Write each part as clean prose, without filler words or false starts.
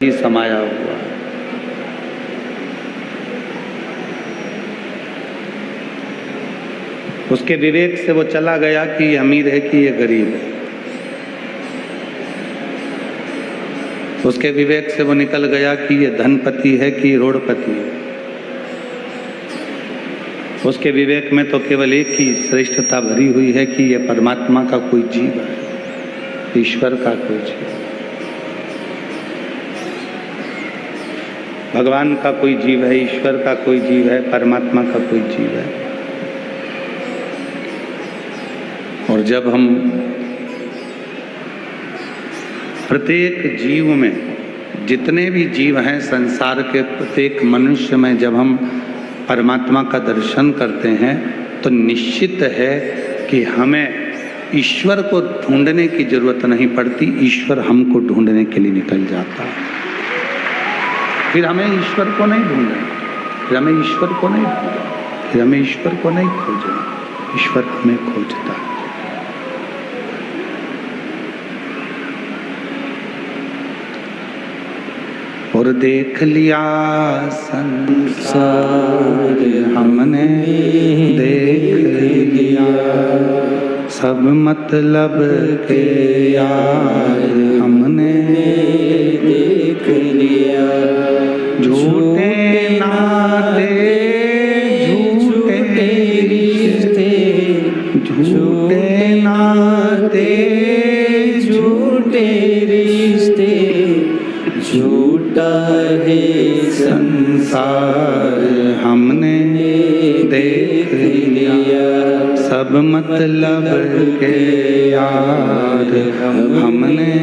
ही समाया हुआ। उसके विवेक से वो चला गया कि ये अमीर है कि ये गरीब है। उसके विवेक से वो निकल गया कि ये धनपति है कि रोडपति है। उसके विवेक में तो केवल एक ही श्रेष्ठता भरी हुई है कि ये परमात्मा का कोई जीव है, ईश्वर का कोई जीव, भगवान का कोई जीव है, ईश्वर का कोई जीव है, परमात्मा का कोई जीव है। और जब हम प्रत्येक जीव में, जितने भी जीव हैं संसार के, प्रत्येक मनुष्य में जब हम परमात्मा का दर्शन करते हैं तो निश्चित है कि हमें ईश्वर को ढूंढने की जरूरत नहीं पड़ती, ईश्वर हमको ढूंढने के लिए निकल जाता है। फिर हमें ईश्वर को नहीं ढूंढना, फिर हमें ईश्वर को नहीं ढूंढना, फिर हमें ईश्वर को नहीं खोजना, ईश्वर हमें खोजता है। और देख लिया संसार हमने, देख लिया सब मतलब के यार हमने, देख लिया झूठे नाते झूठे रिश्ते, झूठे नाते झूठे रिश्ते, झूठा है संसार हमने देख लिया सब मतलब के यार हमने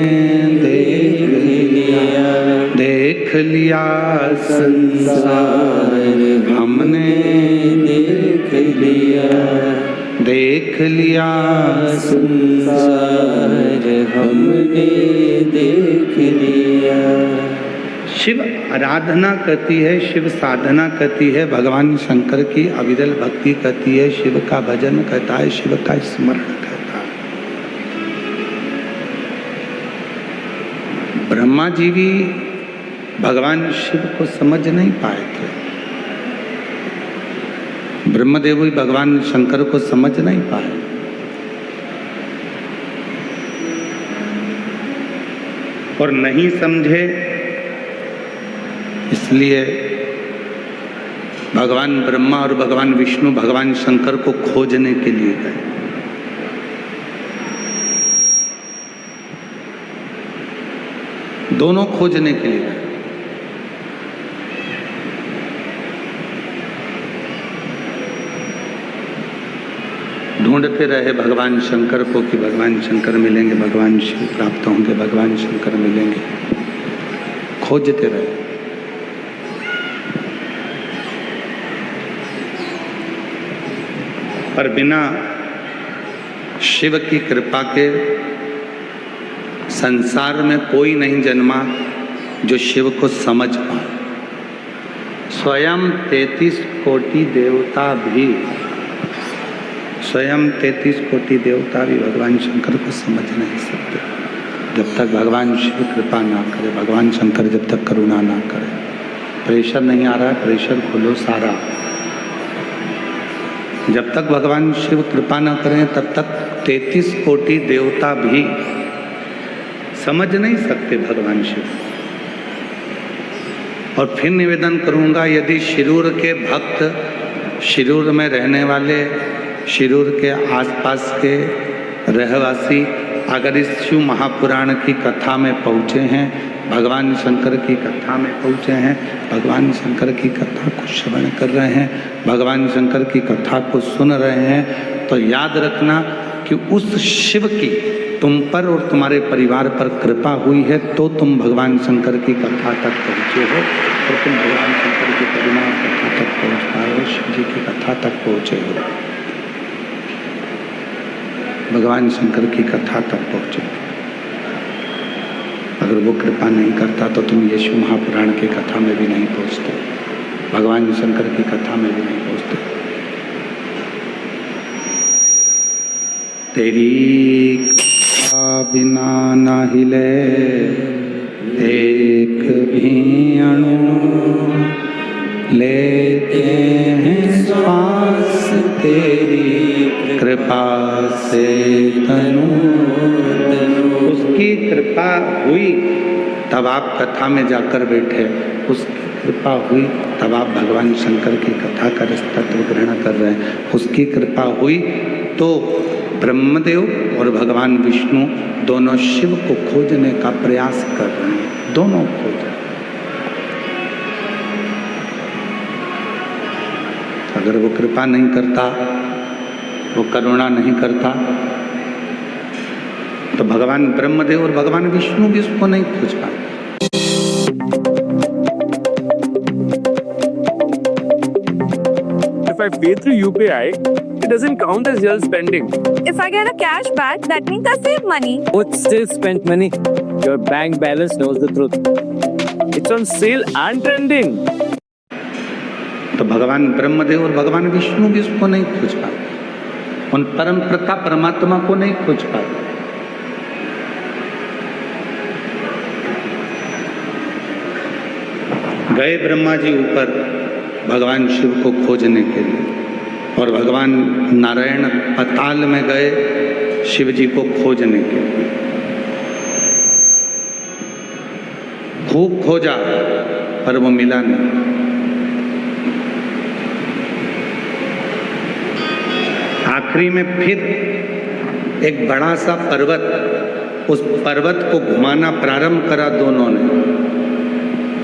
देख लिया, देख लिया संसार हमने देख लिया, देख लिया संसार हमने देख लिया। शिव आराधना करती है, शिव साधना करती है, भगवान शंकर की अविरल भक्ति करती है, शिव का भजन करता है, शिव का स्मरण करता है। ब्रह्मा जी भी भगवान शिव को समझ नहीं पाए थे, ब्रह्मदेव भी भगवान शंकर को समझ नहीं पाए। और नहीं समझे इसलिए भगवान ब्रह्मा और भगवान विष्णु भगवान शंकर को खोजने के लिए गए। दोनों खोजने के लिए गए। ढूंढते रहे भगवान शंकर को कि भगवान शंकर मिलेंगे, भगवान शिव प्राप्त होंगे, भगवान शंकर मिलेंगे, खोजते रहे। पर बिना शिव की कृपा के संसार में कोई नहीं जन्मा जो शिव को समझ पाए। स्वयं 33 कोटि देवता भी, स्वयं 33 कोटि देवता भी भगवान शंकर को समझ नहीं सकते जब तक भगवान शिव कृपा ना करे, भगवान शंकर जब तक करुणा ना करे। प्रेशर नहीं आ रहा है, प्रेशर खोलो सारा। जब तक भगवान शिव कृपा न करें तब तक 33 कोटि देवता भी समझ नहीं सकते भगवान शिव। और फिर निवेदन करूंगा, यदि शिरूर के भक्त, शिरूर में रहने वाले, शिरूर के आसपास के रहवासी अगर इस शिव महापुराण की कथा में पहुँचे हैं, भगवान शंकर की कथा में पहुँचे हैं, भगवान शंकर की कथा को श्रवण कर रहे हैं, भगवान शंकर की कथा को सुन रहे हैं, तो याद रखना कि उस शिव की तुम पर और तुम्हारे परिवार पर कृपा हुई है तो तुम भगवान शंकर की कथा तक पहुँचे हो, और तुम भगवान शंकर की करुणा कथा तक पहुँच पाए हो, शिव जी की कथा तक पहुँचे हो, भगवान शंकर की कथा तक पहुँचे। अगर वो कृपा नहीं करता तो तुम यीशु महापुराण की कथा में भी नहीं पहुँचते, भगवान शंकर की कथा में भी नहीं पहुँचते। तेरी कृपा बिना ना हिले एक भी अणु लेते हैं श्वास तेरी कृपा से तनु। उसकी कृपा हुई तब आप कथा में जाकर बैठे, उसकी कृपा हुई तब आप भगवान शंकर की कथा का तत्व ग्रहण कर रहे हैं। उसकी कृपा हुई तो ब्रह्मदेव और भगवान विष्णु दोनों शिव को खोजने का प्रयास कर रहे हैं, दोनों खोज। अगर वो कृपा नहीं करता, वो करुणा नहीं करता, तो भगवान ब्रह्मदेव और भगवान विष्णु भी उसको नहीं खोज पाए। If I pay through UPI, it doesn't count as real spending. If I get a cash back, that means I save money. What still spent money? Your bank balance knows the truth. It's on sale and trending. तो भगवान ब्रह्मदेव और भगवान विष्णु भी उसको नहीं खोज पाए, उन परम पिता परमात्मा को नहीं खोज पाए। गए ब्रह्मा जी ऊपर भगवान शिव को खोजने के लिए, और भगवान नारायण पाताल में गए शिव जी को खोजने के लिए। खूब खोजा पर वो मिला नहीं। आखिरी में फिर एक बड़ा सा पर्वत, उस पर्वत को घुमाना प्रारंभ करा दोनों ने,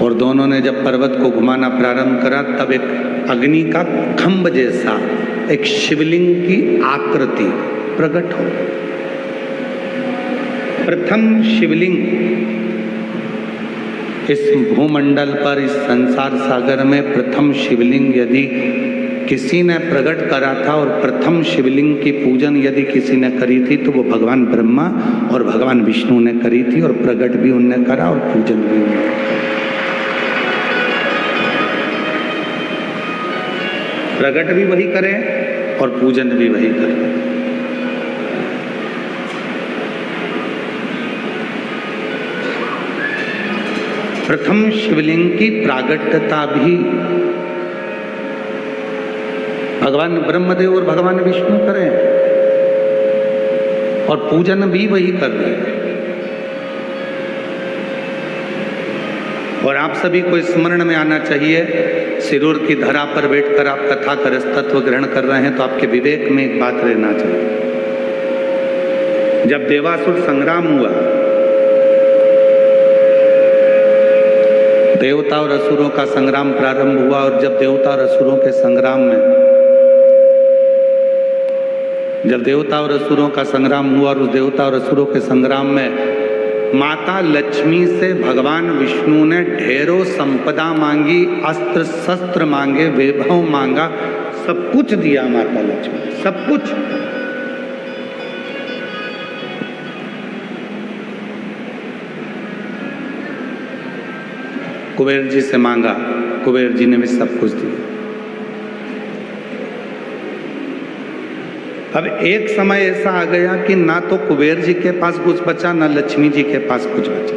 और दोनों ने जब पर्वत को घुमाना प्रारंभ करा तब एक अग्नि का खंभ जैसा एक शिवलिंग की आकृति प्रकट हो। प्रथम शिवलिंग इस भूमंडल पर, इस संसार सागर में प्रथम शिवलिंग यदि किसी ने प्रकट करा था, और प्रथम शिवलिंग की पूजन यदि किसी ने करी थी तो वो भगवान ब्रह्मा और भगवान विष्णु ने करी थी, और प्रकट भी उनने करा और पूजन भी उन्होंने करा। प्रकट भी वही करें और पूजन भी वही करें। प्रथम शिवलिंग की प्रागट्यता भी भगवान ब्रह्मदेव और भगवान विष्णु करें, और पूजन भी वही कर रहे हैं। और आप सभी को स्मरण में आना चाहिए, सिरूर की धरा पर बैठकर आप कथा का तत्व ग्रहण कर रहे हैं तो आपके विवेक में एक बात रहना चाहिए। जब देवासुर संग्राम हुआ, देवता और असुरों का संग्राम प्रारंभ हुआ, और जब देवता और असुरों के संग्राम में, जब देवता और असुरों का संग्राम हुआ और उस देवता और असुरों के संग्राम में माता लक्ष्मी से भगवान विष्णु ने ढेरों संपदा मांगी, अस्त्र शस्त्र मांगे, वैभव मांगा, सब कुछ दिया माता लक्ष्मी, सब कुछ। कुबेर जी से मांगा, कुबेर जी ने भी सब कुछ दिया। अब एक समय ऐसा आ गया कि ना तो कुबेर जी के पास कुछ बचा, ना लक्ष्मी जी के पास कुछ बचा।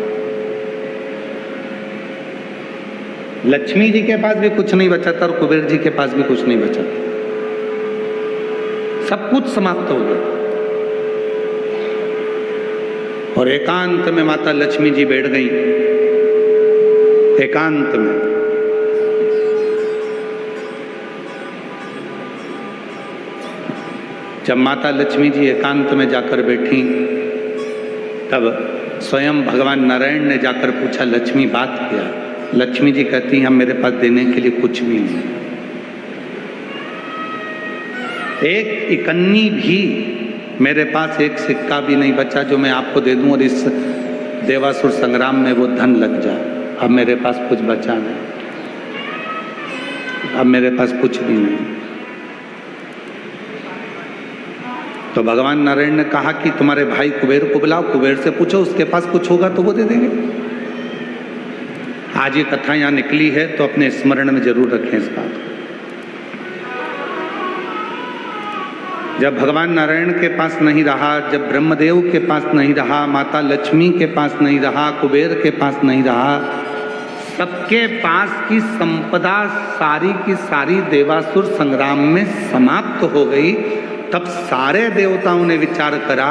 लक्ष्मी जी के पास भी कुछ नहीं बचा था और कुबेर जी के पास भी कुछ नहीं बचा, सब कुछ समाप्त हो गया। और एकांत में माता लक्ष्मी जी बैठ गई, एकांत में। जब माता लक्ष्मी जी एकांत में जाकर बैठी, तब स्वयं भगवान नारायण ने जाकर पूछा, लक्ष्मी बात क्या? लक्ष्मी जी कहती हैं, मेरे पास देने के लिए कुछ भी नहीं, एक इकन्नी भी मेरे पास एक सिक्का भी नहीं बचा जो मैं आपको दे दूं और इस देवासुर संग्राम में वो धन लग जाए। अब मेरे पास कुछ बचा नहीं, अब मेरे पास कुछ भी नहीं। तो भगवान नारायण ने कहा कि तुम्हारे भाई कुबेर को बुलाओ, कुबेर से पूछो, उसके पास कुछ होगा तो वो दे देंगे। आज ये कथा यहाँ निकली है तो अपने स्मरण में जरूर रखें इस बात को। जब भगवान नारायण के पास नहीं रहा, जब ब्रह्मदेव के पास नहीं रहा, माता लक्ष्मी के पास नहीं रहा, कुबेर के पास नहीं रहा, सबके पास की संपदा सारी की सारी देवासुर संग्राम में समाप्त हो गई, तब सारे देवताओं ने विचार करा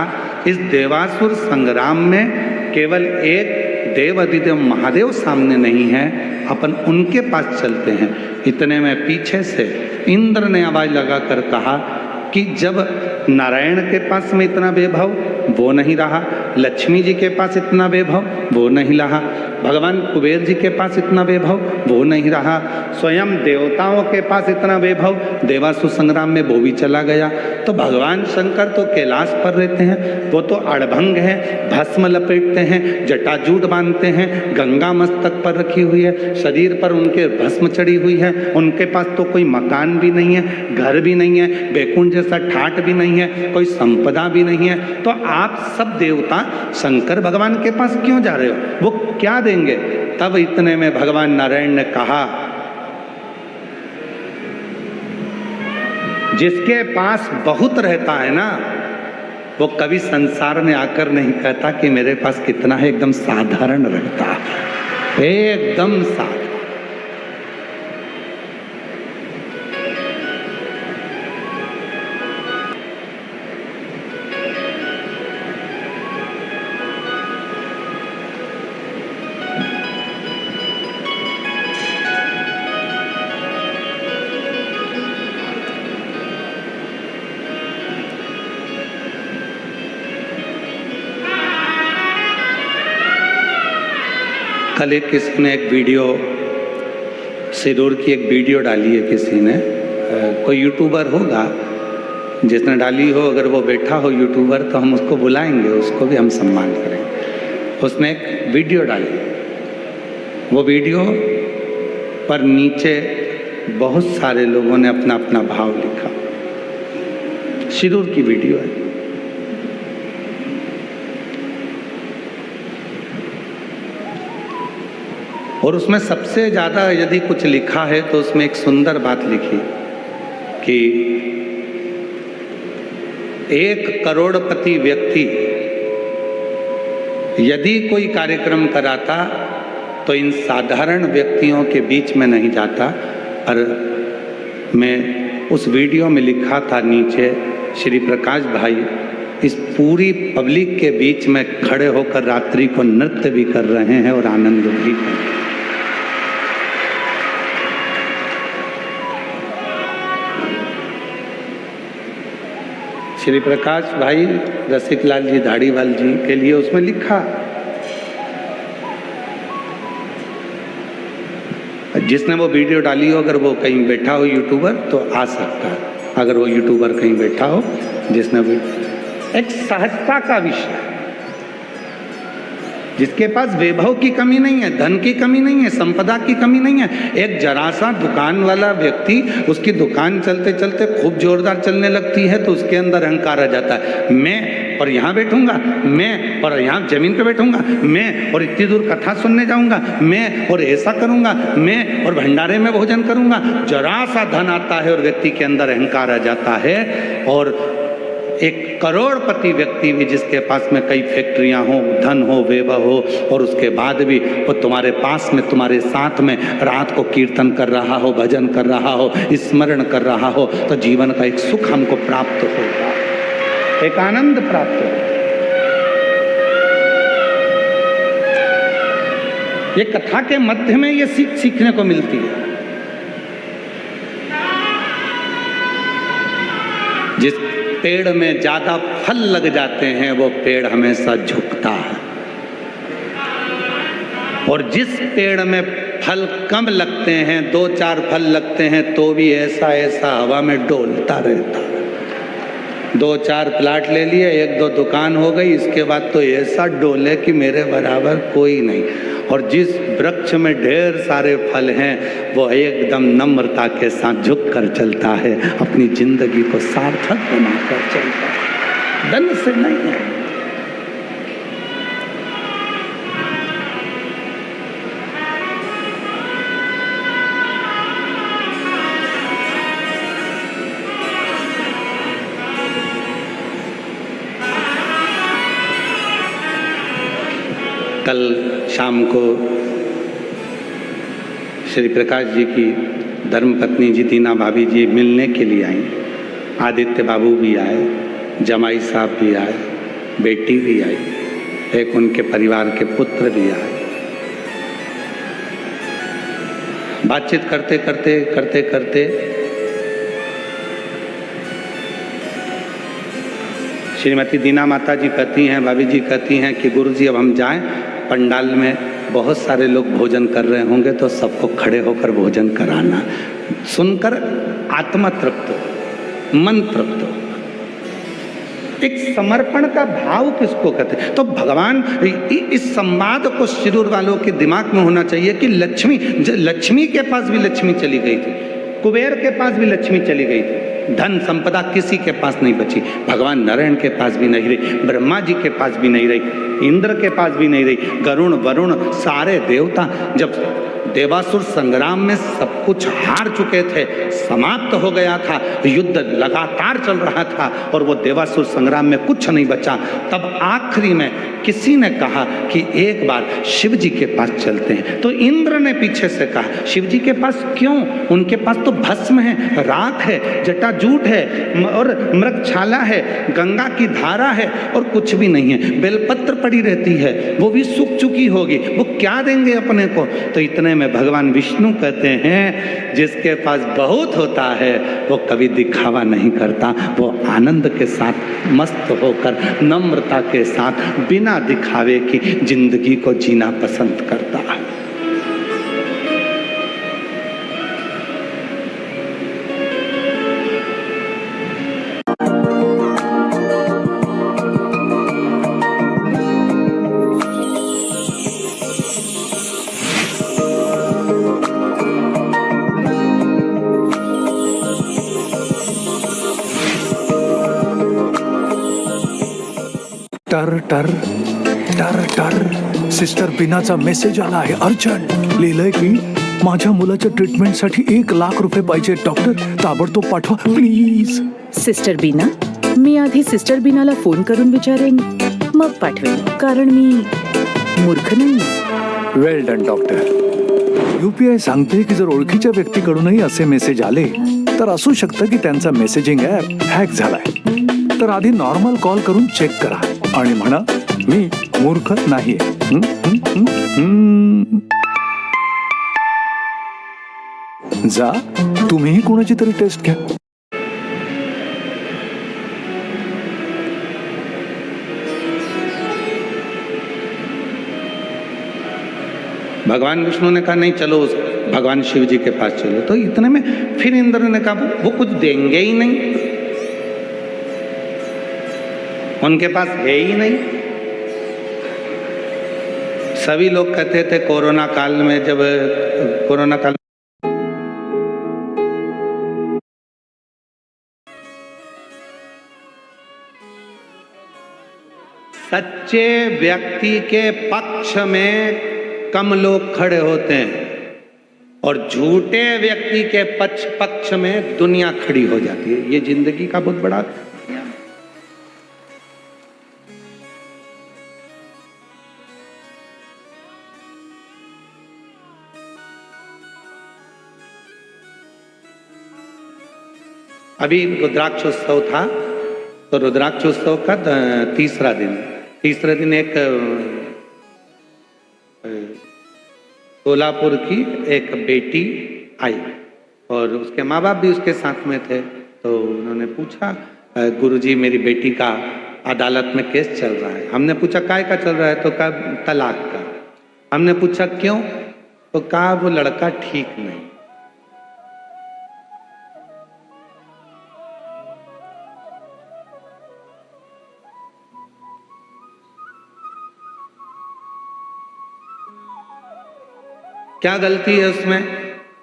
इस देवासुर संग्राम में केवल एक देव अधिदेव महादेव सामने नहीं है, अपन उनके पास चलते हैं। इतने में पीछे से इंद्र ने आवाज लगाकर कहा कि जब नारायण के पास में इतना वैभव वो नहीं रहा, लक्ष्मी जी के पास इतना वैभव वो नहीं रहा, भगवान कुबेर जी के पास इतना वैभव वो नहीं रहा, स्वयं देवताओं के पास इतना वैभव देवासुर संग्राम में वो भी चला गया, तो भगवान शंकर तो कैलाश पर रहते हैं, वो तो अड़भंग है, भस्म लपेटते हैं, जटाजूट बांधते हैं, गंगा मस्तक पर रखी हुई है, शरीर पर उनके भस्म चढ़ी हुई है, उनके पास तो कोई मकान भी नहीं है, घर भी नहीं है, बैकुंठ जैसा ठाट भी नहीं है, कोई संपदा भी नहीं है, तो आप सब देवता शंकर भगवान के पास क्यों जा रहे हो, वो क्या देंगे? तब इतने में भगवान नारायण ने कहा, जिसके पास बहुत रहता है ना, वो कभी संसार में आकर नहीं कहता कि मेरे पास कितना है, एकदम साधारण रहता है, एकदम साधारण। कल एक किसी ने एक वीडियो, सिरूर की एक वीडियो डाली है किसी ने, कोई यूट्यूबर होगा जिसने डाली हो, अगर वो बैठा हो यूट्यूबर तो हम उसको बुलाएंगे, उसको भी हम सम्मान करेंगे। उसने एक वीडियो डाली, वो वीडियो पर नीचे बहुत सारे लोगों ने अपना अपना भाव लिखा। सिरूर की वीडियो है, और उसमें सबसे ज़्यादा यदि कुछ लिखा है तो उसमें एक सुंदर बात लिखी कि 1 करोड़पति व्यक्ति यदि कोई कार्यक्रम कराता तो इन साधारण व्यक्तियों के बीच में नहीं जाता। और मैं उस वीडियो में लिखा था नीचे, श्री प्रकाश भाई इस पूरी पब्लिक के बीच में खड़े होकर रात्रि को नृत्य भी कर रहे हैं और आनंद भी कर रहे हैं। श्री प्रकाश भाई रसिकलाल जी धाड़ीवाल जी के लिए उसमें लिखा, जिसने वो वीडियो डाली हो अगर वो कहीं बैठा हो यूट्यूबर तो आ सकता है, अगर वो यूट्यूबर कहीं बैठा हो जिसने भी, एक सहजता का विषय, जिसके पास वैभव की कमी नहीं है, धन की कमी नहीं है, संपदा की कमी नहीं है, एक जरा सा दुकान वाला व्यक्ति, उसकी दुकान चलते चलते खूब जोरदार चलने लगती है तो उसके अंदर अहंकार आ जाता है, मैं और यहाँ बैठूंगा, मैं और यहाँ जमीन पे बैठूंगा, मैं और इतनी दूर कथा सुनने जाऊंगा, मैं और ऐसा करूंगा, मैं और भंडारे में भोजन करूंगा। जरा सा धन आता है और व्यक्ति के अंदर अहंकार आ जाता है। और 1 करोड़पति व्यक्ति भी जिसके पास में कई फैक्ट्रियां हो, धन हो, वैभव हो, और उसके बाद भी वो तुम्हारे पास में, तुम्हारे साथ में रात को कीर्तन कर रहा हो, भजन कर रहा हो, स्मरण कर रहा हो, तो जीवन का एक सुख हमको प्राप्त होगा, एक आनंद प्राप्त होगा। ये कथा के मध्य में ये सीख सीखने को मिलती है। जिस पेड़ में ज्यादा फल लग जाते हैं वो पेड़ हमेशा झुकता है, और जिस पेड़ में फल कम लगते हैं, 2-4 फल लगते हैं तो भी ऐसा ऐसा हवा में डोलता रहता है। 2-4 प्लाट ले लिए, 1-2 दुकान हो गई, इसके बाद तो ऐसा डोले कि मेरे बराबर कोई नहीं। और जिस वृक्ष में ढेर सारे फल हैं वो एकदम नम्रता के साथ झुक कर चलता है, अपनी जिंदगी को सार्थक बनाकर चलता है, धन से नहीं है। कल शाम को श्री प्रकाश जी की धर्मपत्नी जी दीना भाभी जी मिलने के लिए आई। आदित्य बाबू भी आए, जमाई साहब भी आए, बेटी भी आई, एक उनके परिवार के पुत्र भी आए। बातचीत करते करते करते करते श्रीमती दीना माता जी कहती हैं, भाभी जी कहती हैं कि गुरुजी अब हम जाएं, पंडाल में बहुत सारे लोग भोजन कर रहे होंगे तो सबको खड़े होकर भोजन कराना। सुनकर आत्मा तृप्त हो, मन तृप्त हो। एक समर्पण का भाव किसको कहते हैं? तो भगवान इस संवाद को शिरूर वालों के दिमाग में होना चाहिए कि लक्ष्मी के पास भी लक्ष्मी चली गई थी, कुबेर के पास भी लक्ष्मी चली गई थी, धन संपदा किसी के पास नहीं बची। भगवान नारायण के पास भी नहीं रही, ब्रह्मा जी के पास भी नहीं रही, इंद्र के पास भी नहीं रही, गरुण वरुण सारे देवता जब देवासुर संग्राम में सब कुछ हार चुके थे, समाप्त हो गया था, युद्ध लगातार चल रहा था और वो देवासुर संग्राम में कुछ नहीं बचा, तब आखिरी में किसी ने कहा कि एक बार शिव जी के पास चलते हैं। तो इंद्र ने पीछे से कहा शिव जी के पास क्यों? उनके पास तो भस्म है, राख है, जटाजूट है और मृगछाला है, गंगा की धारा है और कुछ भी नहीं है, बेलपत्र पड़ी रहती है, वो भी सूख चुकी होगी, वो क्या देंगे अपने को? तो इतने में भगवान विष्णु कहते हैं जिसके पास बहुत होता है वो कभी दिखावा नहीं करता, वो आनंद के साथ मस्त होकर नम्रता के साथ बिना दिखावे की जिंदगी को जीना पसंद करता है। टर टर टर टर सिस्टर बीनाचा मेसेज आला आहे अर्जंट. लिहिलंय की माझ्या मुलाच्या ट्रीटमेंटसाठी 1 लाख रुपये पाहिजे डॉक्टर, ताबडतोब पाठवा प्लीज. सिस्टर बीना, मी आधी सिस्टर बीनाला फोन करून विचारेन मग पाठवेन, कारण मी मूर्ख नाही. Well done doctor. UPI सांगते की जर ओळखीच्या व्यक्तीकडूनही असे मेसेज आले तर असू शकतं की त्यांचा मेसेजिंग ऍप हॅक झालाय. तर आधी नॉर्मल कॉल करून चेक करा आणि म्हणा मी मूर्ख नाहीये. जा तुम्हीही कोणाची तरी टेस्ट घ्या. भगवान विष्णु ने कहा नहीं चलो उस भगवान शिव जी के पास चलो। तो इतने में फिर इंद्र ने कहा वो कुछ देंगे ही नहीं, उनके पास है ही नहीं। सभी लोग कहते थे कोरोना काल में, जब कोरोना काल सच्चे व्यक्ति के पक्ष में कम लोग खड़े होते हैं और झूठे व्यक्ति के पक्ष में दुनिया खड़ी हो जाती है। ये जिंदगी का बहुत बड़ा अभी रुद्राक्षोत्सव था, तो रुद्राक्षोत्सव का तीसरा दिन एक सोलापुर की एक बेटी आई और उसके माँ बाप भी उसके साथ में थे। तो उन्होंने पूछा गुरुजी मेरी बेटी का अदालत में केस चल रहा है। हमने पूछा काय का चल रहा है? तो कहा तलाक का। हमने पूछा क्यों? तो कहा वो लड़का ठीक नहीं। क्या गलती है उसमें?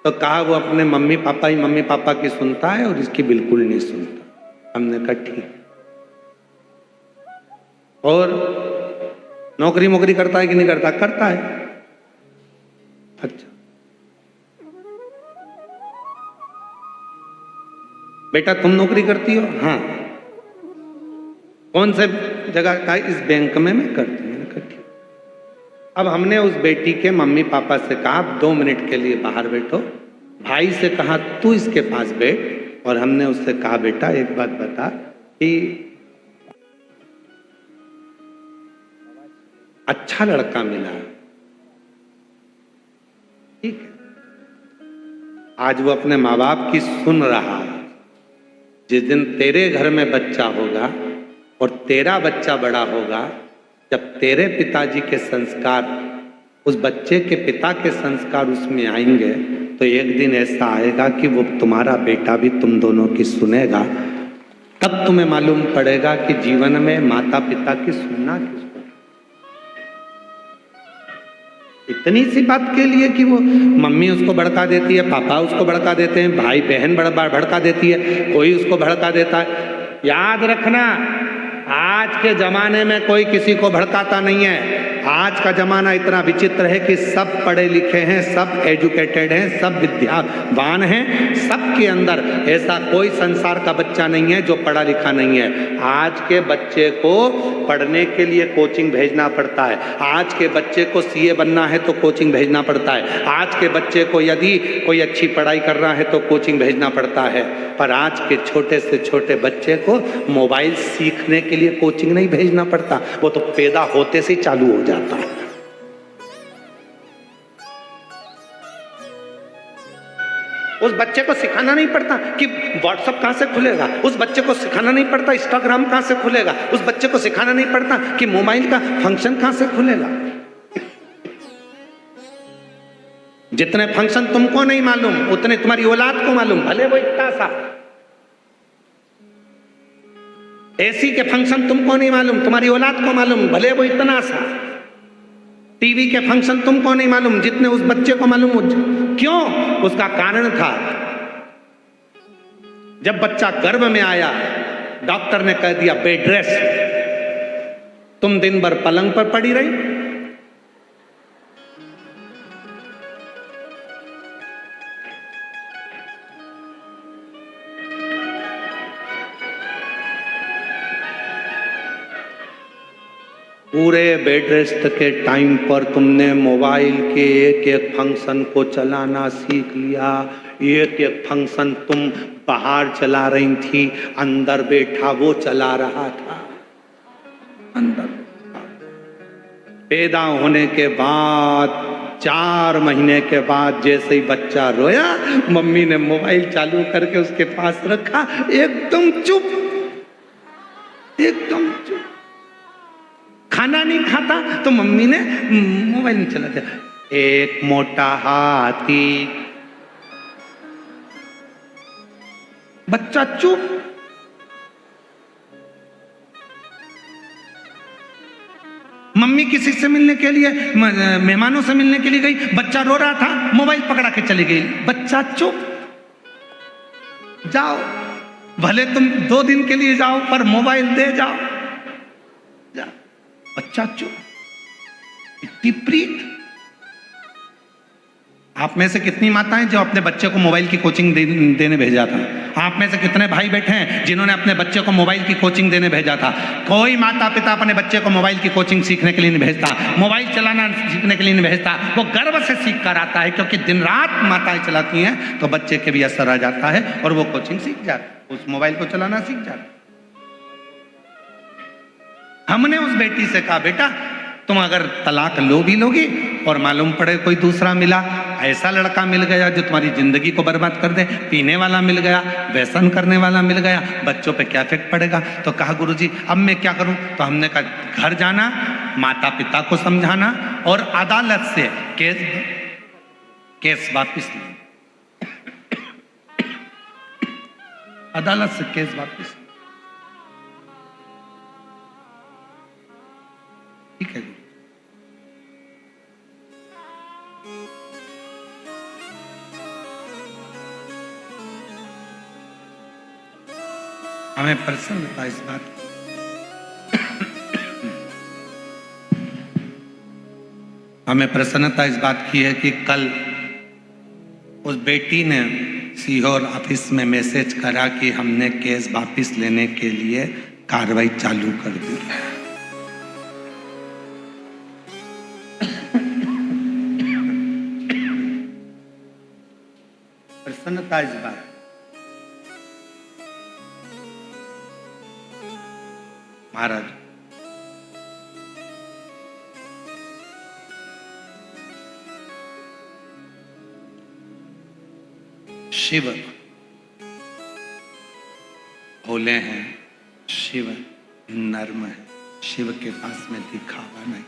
तो कहा वो अपने मम्मी पापा की सुनता है और इसकी बिल्कुल नहीं सुनता। हमने कहा ठीक। और नौकरी करता है कि नहीं करता? करता है। अच्छा बेटा तुम नौकरी करती हो? हाँ। कौन से जगह का? इस बैंक में मैं करती हूँ। मैंने कहा ठीक। अब हमने उस बेटी के मम्मी पापा से कहा 2 मिनट के लिए बाहर बैठो, भाई से कहा तू इसके पास बैठ, और हमने उससे कहा बेटा एक बात बता कि अच्छा लड़का मिला, ठीक है, आज वो अपने माँ बाप की सुन रहा है। जिस दिन तेरे घर में बच्चा होगा और तेरा बच्चा बड़ा होगा, जब तेरे पिताजी के संस्कार उस बच्चे के पिता के संस्कार उसमें आएंगे, तो एक दिन ऐसा आएगा कि वो तुम्हारा बेटा भी तुम दोनों की सुनेगा। तब तुम्हें मालूम पड़ेगा कि जीवन में माता पिता की सुनना किसको। इतनी सी बात के लिए कि वो मम्मी उसको भड़का देती है, पापा उसको भड़का देते हैं, भाई बहन भड़का देती है, कोई उसको भड़का देता है। याद रखना, आज के जमाने में कोई किसी को भड़काता नहीं है। आज का जमाना इतना विचित्र है कि सब पढ़े लिखे हैं, सब एजुकेटेड हैं, सब विद्यावान हैं, सबके अंदर ऐसा कोई संसार का बच्चा नहीं है जो पढ़ा लिखा नहीं है। आज के बच्चे को पढ़ने के लिए कोचिंग भेजना पड़ता है, आज के बच्चे को सीए बनना है तो कोचिंग भेजना पड़ता है, आज के बच्चे को यदि कोई अच्छी पढ़ाई कर रहा है तो कोचिंग भेजना पड़ता है। पर आज के छोटे से छोटे बच्चे को मोबाइल सीखने के लिए कोचिंग नहीं भेजना पड़ता, वो तो पैदा होते से चालू हो जाता है। उस बच्चे को सिखाना नहीं पड़ता कि व्हाट्सएप कहां से खुलेगा, उस बच्चे को सिखाना नहीं पड़ता इंस्टाग्राम कहां से खुलेगा, उस बच्चे को सिखाना नहीं पड़ता कि मोबाइल का फंक्शन कहां से खुलेगा। जितने फंक्शन तुमको नहीं मालूम उतने तुम्हारी औलाद को मालूम, भले वो इतना सा। एसी के फंक्शन तुमको नहीं मालूम, तुम्हारी औलाद को मालूम, भले वो इतना सा। टीवी के फंक्शन तुमको नहीं मालूम जितने उस बच्चे को मालूम। क्यों? उसका कारण था, जब बच्चा गर्भ में आया डॉक्टर ने कह दिया बेड रेस्ट, तुम दिन भर पलंग पर पड़ी रही। पूरे बेड रेस्ट के टाइम पर तुमने मोबाइल के एक एक फंक्शन को चलाना सीख लिया। एक एक फंक्शन तुम बाहर चला रही थी, अंदर बैठा वो चला रहा था। अंदर पैदा होने के बाद 4 महीने के बाद जैसे ही बच्चा रोया, मम्मी ने मोबाइल चालू करके उसके पास रखा, एकदम चुप, एकदम चुप। खाना नहीं खाता तो मम्मी ने मोबाइल में चला दिया। एक मोटा हाथी, बच्चा चुप। मम्मी किसी से मिलने के लिए, मेहमानों से मिलने के लिए गई, बच्चा रो रहा था, मोबाइल पकड़ा के चली गई, बच्चा चुप। जाओ, भले तुम 2 दिन के लिए जाओ पर मोबाइल दे जाओ। बच्चा चुप। इतनी प्रीत। आप में से कितनी माताएं जो अपने बच्चे को मोबाइल की कोचिंग देने भेजा था? आप में से कितने भाई बैठे हैं जिन्होंने अपने बच्चे को मोबाइल की कोचिंग देने भेजा था? कोई माता पिता अपने बच्चे को मोबाइल की कोचिंग सीखने के लिए नहीं भेजता, मोबाइल चलाना सीखने के लिए नहीं भेजता। वो गर्व से सीख कर आता है, क्योंकि दिन रात माताएं चलाती हैं तो बच्चे के भी असर आ जाता है और वो कोचिंग सीख जाता है, उस मोबाइल को चलाना सीख जाता है। हमने उस बेटी से कहा बेटा तुम अगर तलाक लो भी लोगी और मालूम पड़े कोई दूसरा मिला, ऐसा लड़का मिल गया जो तुम्हारी जिंदगी को बर्बाद कर दे, पीने वाला मिल गया, व्यसन करने वाला मिल गया, बच्चों पे क्या इफेक्ट पड़ेगा? तो कहा गुरुजी अब मैं क्या करूं? तो हमने कहा घर जाना, माता पिता को समझाना और अदालत से केस वापिस लेना। अदालत से केस वापिस। ठीक है। हमें प्रसन्नता इस बात हमें प्रसन्नता इस बात की है कि कल उस बेटी ने सीहोर ऑफिस में मैसेज करा कि हमने केस वापस लेने के लिए कार्रवाई चालू कर दी। प्रसन्नता इस बात महाराज शिव भोले हैं, शिव नर्म है, शिव के पास में दिखावा नहीं,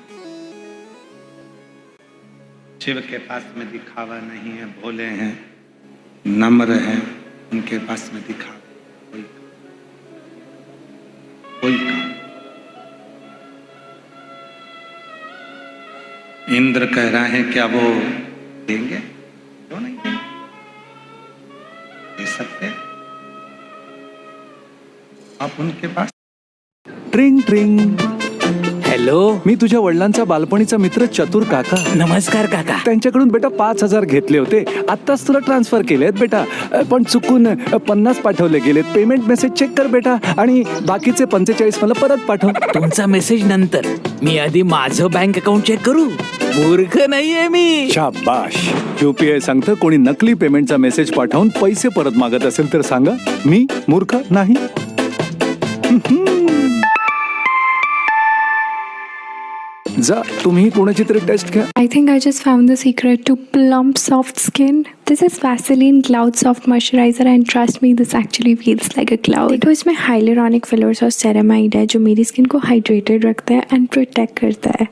शिव के पास में दिखावा नहीं है, भोले हैं, नम्र हैं, उनके पास में दिखावा कोई काम। इंद्र कह रहे हैं क्या वो देंगे? क्यों नहीं देंगे? दे सकते हैं आप उनके पास। ट्रिंग ट्रिंग. हॅलो. मी तुझ्या वडिलांचा बालपणीचा मित्र चतुर काका. नमस्कार काका. त्यांच्याकडून बेटा 5,000 घेतले होते. आत्ताच तुला ट्रान्सफर केलेत बेटा, पण चुकून 50 पाठवले गेलेत. पेमेंट मेसेज चेक कर बेटा आणि बाकीचे 45 मला परत पाठव. तुमचा मेसेज नंतर. मी आधी माझं बँक अकाउंट चेक करू. मूर्ख नाहीये मी. शाबाश. UPI सांगतं कोणी नकली पेमेंटचा मेसेज पाठवून पैसे परत मागत असेल तर सांगा. मी मूर्ख नाही. जा तुम्ही कोणाची तरी टेस्ट घ्या. I think I just found the secret to plump soft skin. This is Vaseline Cloud Soft Moisturizer and trust me, this actually feels like a cloud. देखो इसमें hyaluronic fillers और ceramide है जो मेरी स्किन को hydrated रखता है and protect करता है.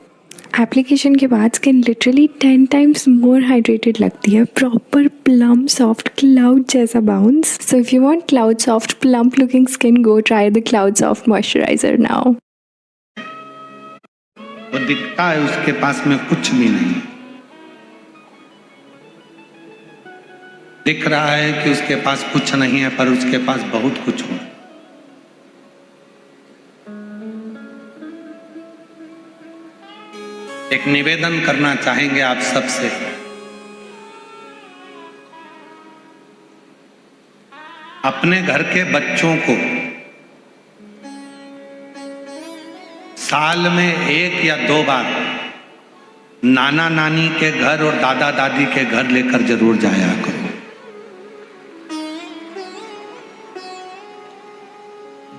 एप्लीकेशन के बाद skin literally 10 times more hydrated लगती है. प्रॉपर प्लम सॉफ्ट क्लाउड जैसा bounce. So if you want cloud soft plump looking skin, go try the cloud soft moisturiser now. वो दिखता है उसके पास में कुछ भी नहीं, दिख रहा है कि उसके पास कुछ नहीं है, पर उसके पास बहुत कुछ हो. एक निवेदन करना चाहेंगे आप सबसे. अपने घर के बच्चों को साल में 1 या 2 बार नाना नानी के घर और दादा दादी के घर लेकर जरूर जाया करो.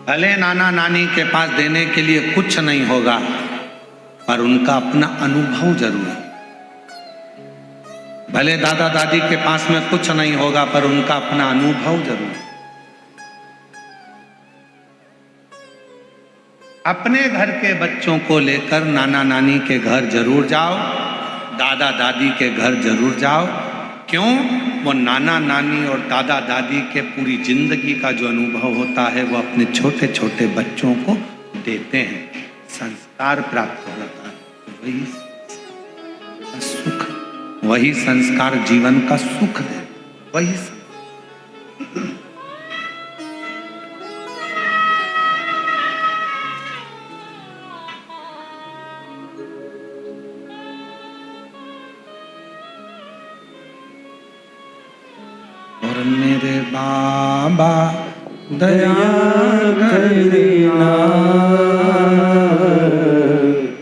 भले नाना नानी के पास देने के लिए कुछ नहीं होगा, पर उनका अपना अनुभव जरूर है. भले दादा दादी के पास में कुछ नहीं होगा, पर उनका अपना अनुभव जरूर है. अपने घर के बच्चों को लेकर नाना नानी के घर जरूर जाओ, दादा दादी के घर जरूर जाओ. क्यों? वो नाना नानी और दादा दादी के पूरी जिंदगी का जो अनुभव होता है वो अपने छोटे छोटे बच्चों को देते हैं, संस्कार प्राप्त होता है. वही संस्कार जीवन का सुख दे. वही और मेरे बाबा दया करना,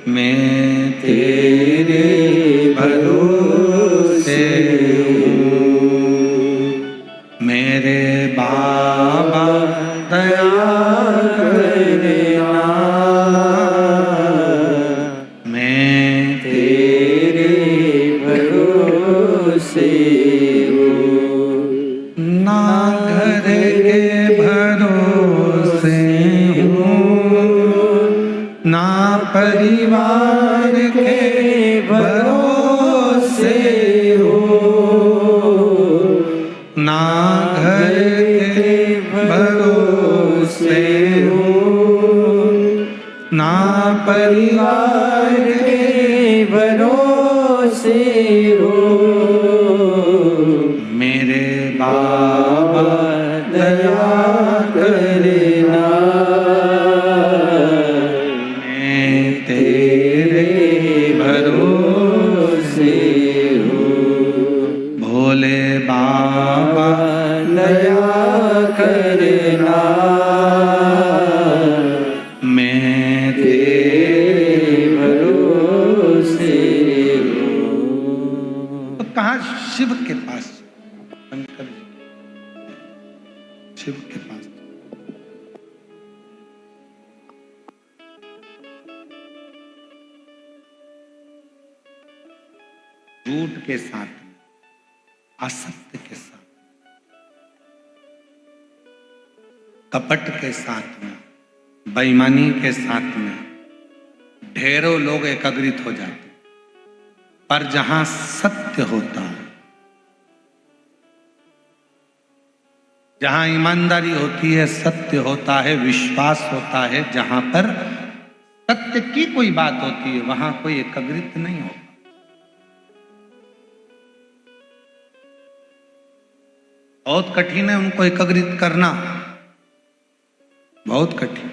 मैं तेरे भरोसे हूँ. मेरे बाबा दया करना, मैं तेरे भरोसे ना घर के भरोसे हूँ, ना परिवार के भरोसे हूँ, ना घर के भरोसे हूँ, ना परिवार के भरोसे हूँ. मेरे बाबा दया करना, मैं तेरे भरोसे हूँ. भोले बाबा दया करना, मैं तेरे भरोसे हूँ. तो कहाँ शिव के पास शंकर जी शिव के पास। झूठ के साथ में, असत्य के साथ, कपट के साथ में, बेईमानी के साथ में ढेरों लोग एकत्रित हो जाते, पर जहां सत्य होता है, जहां ईमानदारी होती है, सत्य होता है, विश्वास होता है, जहां पर सत्य की कोई बात होती है, वहां कोई एकत्रित नहीं होता। बहुत कठिन है उनको एकत्रित करना, बहुत कठिन।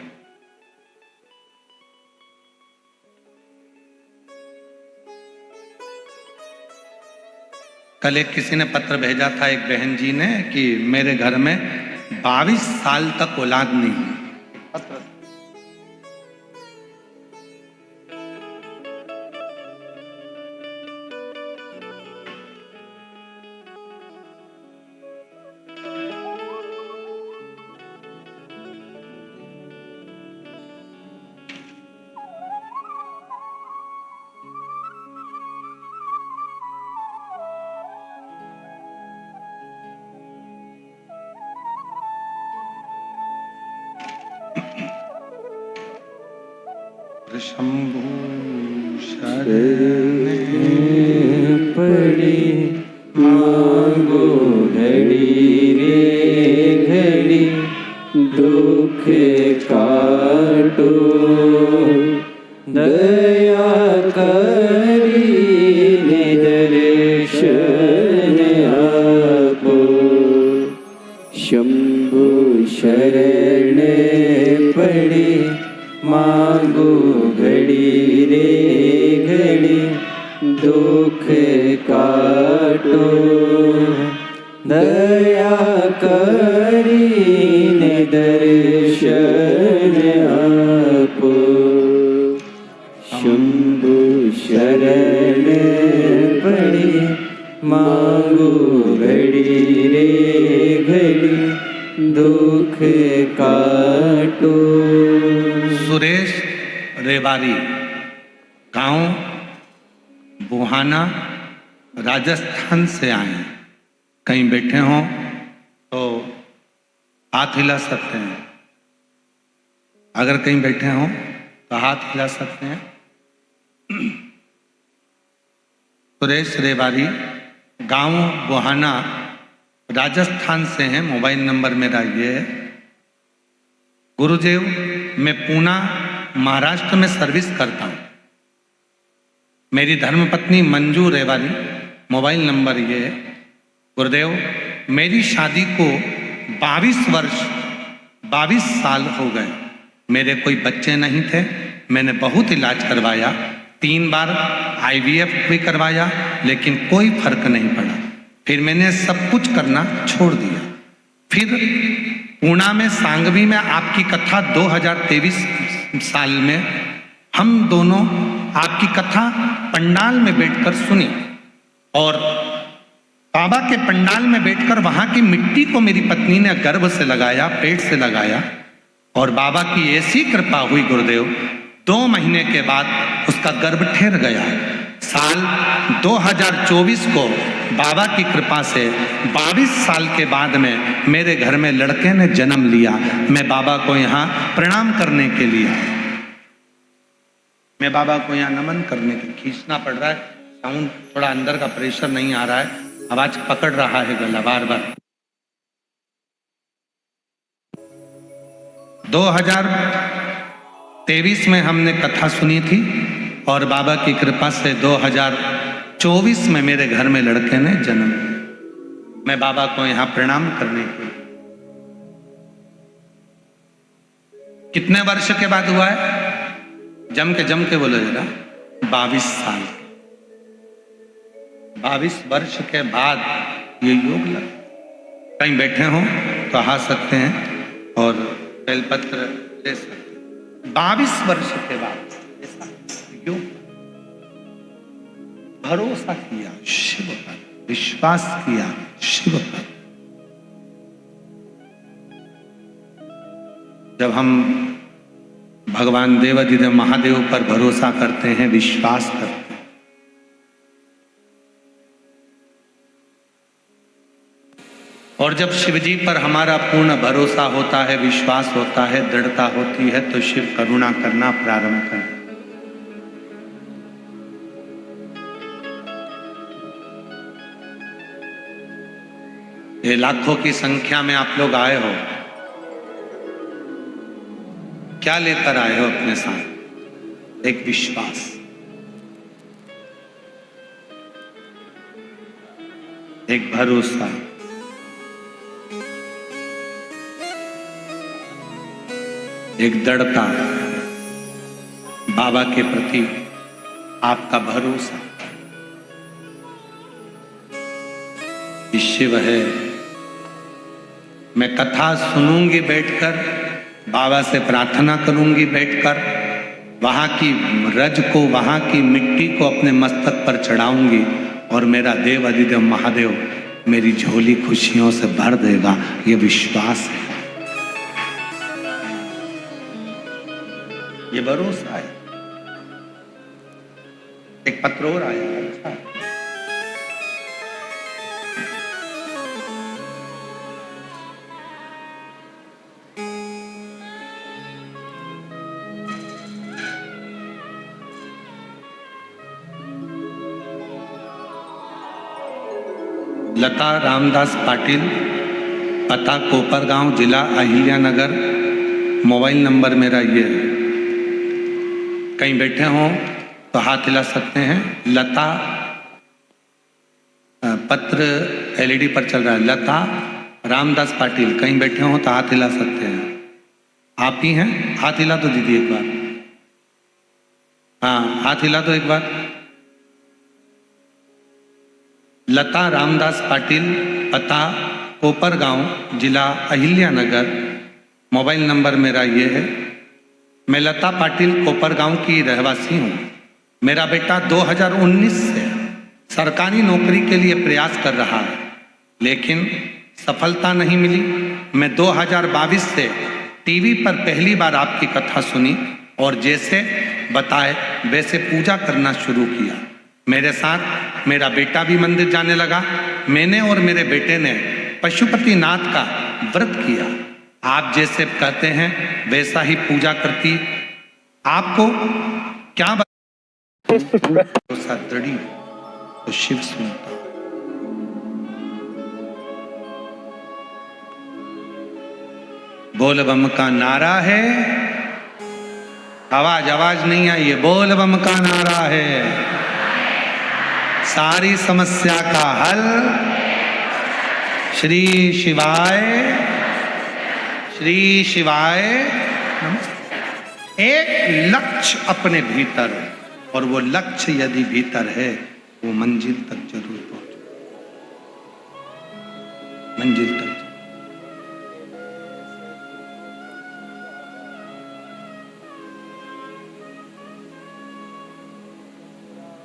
कल एक किसी ने पत्र भेजा था, एक बहन जी ने, कि मेरे घर में 22 साल तक औलाद नहीं है। पत्र शंभु शरणे पड़ी मांगो घड़ी रे घड़ी, दुख काटो दया करी दर्शन आपो। शंभु शरण पड़ी मांगो घड़ी रे घड़ी, दुख काटो दया करीने दर्शन आपो। शंभु शरण पड़ी मांगो घड़ी रे घड़ी, दुख काटो। सुरेश रेवारी, गांव बुहाना, राजस्थान से आए हैं। कहीं बैठे हों तो हाथ हिला सकते हैं, अगर कहीं बैठे हों तो हाथ हिला सकते हैं। सुरेश रेवारी, गांव बुहाना, राजस्थान से हैं। मोबाइल नंबर मेरा ये है। गुरुदेव, मैं पूना महाराष्ट्र में सर्विस करता हूँ। मेरी धर्मपत्नी मंजू रेवारी, मोबाइल नंबर ये है। गुरुदेव, मेरी शादी को 22 साल हो गए। मेरे कोई बच्चे नहीं थे। मैंने बहुत इलाज करवाया, 3 बार IVF भी करवाया, लेकिन कोई फर्क नहीं पड़ा। फिर मैंने सब कुछ करना छोड़ दिया। फिर पूना में सांगवी में आपकी कथा 2023 साल में हम दोनों आपकी कथा पंडाल में बैठकर सुनी, और बाबा के पंडाल में बैठकर वहां की मिट्टी को मेरी पत्नी ने गर्भ से लगाया, पेट से लगाया, और बाबा की ऐसी कृपा हुई गुरुदेव, 2 महीने के बाद उसका गर्भ ठहर गया। साल 2024 को बाबा की कृपा से 22 साल के बाद में मेरे घर में लड़के ने जन्म लिया। मैं बाबा को यहाँ प्रणाम करने के लिए, मैं बाबा को यहाँ नमन करने के, खींचना पड़ रहा है, साउंड थोड़ा अंदर का प्रेशर नहीं आ रहा है, आवाज पकड़ रहा है गला बार बार। 2023 में हमने कथा सुनी थी, और बाबा की कृपा से 2024 में मेरे घर में लड़के ने जन्म। मैं बाबा को यहाँ प्रणाम करने के, कितने वर्ष के बाद हुआ है? जम के बोलो जरा। 22 साल, 22 वर्ष के बाद ये योग लगा। कहीं बैठे हो तो आ सकते हैं और बेलपत्र ले सकते हैं। 22 वर्ष के बाद योग, भरोसा किया शिव पर, विश्वास किया शिव पर। जब हम भगवान देवाधिदेव महादेव पर भरोसा करते हैं, विश्वास करते हैं, और जब शिव जी पर हमारा पूर्ण भरोसा होता है, विश्वास होता है, दृढ़ता होती है, तो शिव करुणा करना प्रारंभ करते। ये लाखों की संख्या में आप लोग आए हो, क्या लेकर आए हो अपने साथ? एक विश्वास, एक भरोसा, एक दृढ़ता, बाबा के प्रति आपका भरोसा कि शिव है। मैं कथा सुनूंगी बैठकर, बाबा से प्रार्थना करूंगी बैठकर, वहां की रज को, वहां की मिट्टी को अपने मस्तक पर चढ़ाऊंगी और मेरा देव अधिदेव महादेव मेरी झोली खुशियों से भर देगा। ये विश्वास है, ये भरोसा है। एक पत्र और आया, अच्छा लता रामदास पाटिल, पता कोपरगांव, जिला अहिल्यानगर, मोबाइल नंबर मेरा ये है। कहीं बैठे हो तो हाथ हिला सकते हैं। लता, पत्र एलईडी पर चल रहा है, लता रामदास पाटिल, कहीं बैठे हो तो हाथ हिला सकते हैं। आप ही हैं? हाथ हिला तो दीदी एक बार, हाँ हाथ हिला तो एक बार। लता रामदास पाटिल, पता कोपरगांव, जिला अहिल्यानगर, मोबाइल नंबर मेरा ये है। मैं लता पाटिल कोपरगांव की रहवासी हूँ। मेरा बेटा 2019 से सरकारी नौकरी के लिए प्रयास कर रहा है, लेकिन सफलता नहीं मिली। मैं 2022 से टीवी पर पहली बार आपकी कथा सुनी और जैसे बताए वैसे पूजा करना शुरू किया। मेरे साथ मेरा बेटा भी मंदिर जाने लगा। मैंने और मेरे बेटे ने पशुपतिनाथ का व्रत किया। आप जैसे कहते हैं वैसा ही पूजा करती। आपको क्या दृढ़ तो शिव सुनता। बोल बम का नारा है, आवाज नहीं आई है। बोल बम का नारा है, सारी समस्या का हल श्री शिवाय, श्री शिवाय नमः। एक लक्ष्य अपने भीतर, और वो लक्ष्य यदि भीतर है वो मंजिल तक जरूर पहुंचे, मंजिल तक।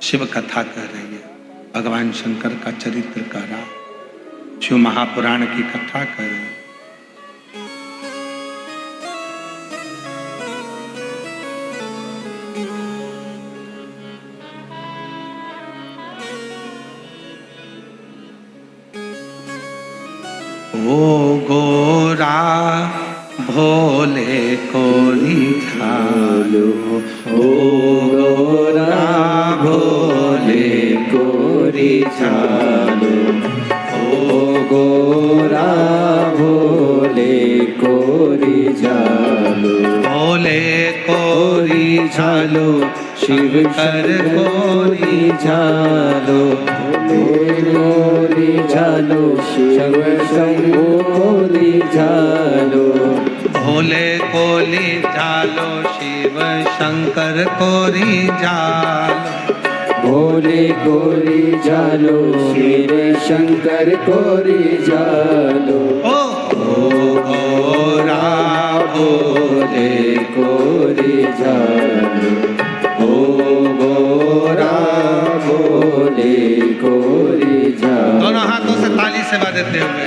शिव कथा कह रही है, भगवान शंकर का चरित्र कह रहा, शिव महापुराण की कथा कह रही है। ओ गोरा भोले को रिझालो, ओ गोरा भोले को रिझालो, ओ गोरा भोले को रिझालो, भोले को रिझालो, शिव कर को रिझालो, भोले को रिझालो, शिव शंभो को रिझालो, भोले को रिझालो, शिव शंकर को रिझालो, भोले को रिझालो, शिव शंकर को रिझालो, ओ गोरा भोले को रिझालो, ओ गोरा भोले को रिझालो। दोनों हाथों से ताली सेवा देते हुए